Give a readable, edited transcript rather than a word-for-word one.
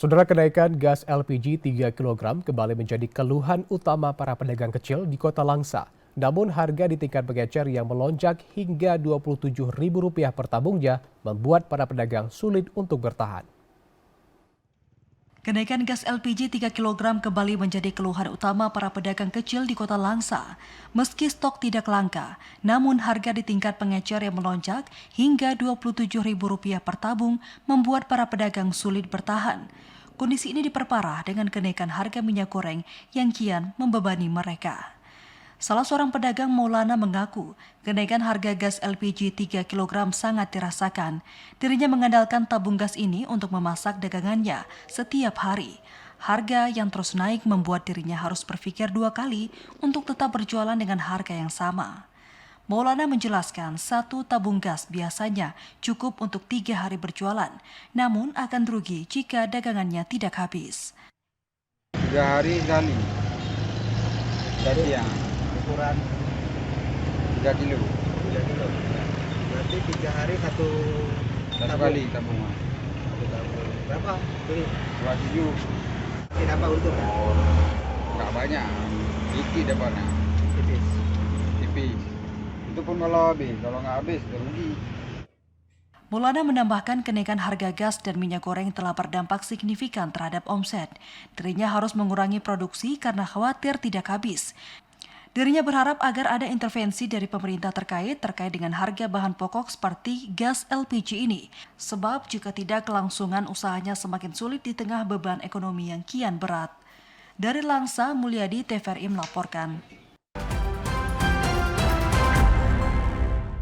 Saudara, kenaikan gas LPG 3 kg kembali menjadi keluhan utama para pedagang kecil di Kota Langsa. Namun harga di tingkat pengecer yang melonjak hingga Rp27.000 per tabungnya membuat para pedagang sulit untuk bertahan. Kenaikan gas LPG 3 kg kembali menjadi keluhan utama para pedagang kecil di Kota Langsa. Meski stok tidak langka, namun harga di tingkat pengecer yang melonjak hingga Rp27.000 per tabung membuat para pedagang sulit bertahan. Kondisi ini diperparah dengan kenaikan harga minyak goreng yang kian membebani mereka. Salah seorang pedagang Maulana mengaku kenaikan harga gas LPG 3 kg sangat dirasakan. Dirinya mengandalkan tabung gas ini untuk memasak dagangannya setiap hari. Harga yang terus naik membuat dirinya harus berpikir 2 kali untuk tetap berjualan dengan harga yang sama. Maulana menjelaskan satu tabung gas biasanya cukup untuk 3 hari berjualan, namun akan rugi jika dagangannya tidak habis. 3 hari sekali. Jadi yang ukuran 3 kilo. 3 kilo. Berarti 3 hari satu Kali tabungan. Satu tabung. Berapa? Beli. 27. Tidak apa untung ya? Enggak banyak. Dikit dapatnya. Tipis. Tipis. Itu pun kalau nggak habis rugi. Maulana menambahkan kenaikan harga gas dan minyak goreng telah berdampak signifikan terhadap omset. Dirinya harus mengurangi produksi karena khawatir tidak habis. Dirinya berharap agar ada intervensi dari pemerintah terkait dengan harga bahan pokok seperti gas LPG ini. Sebab jika tidak, kelangsungan usahanya semakin sulit di tengah beban ekonomi yang kian berat. Dari Langsa, Mulyadi, TVRI melaporkan.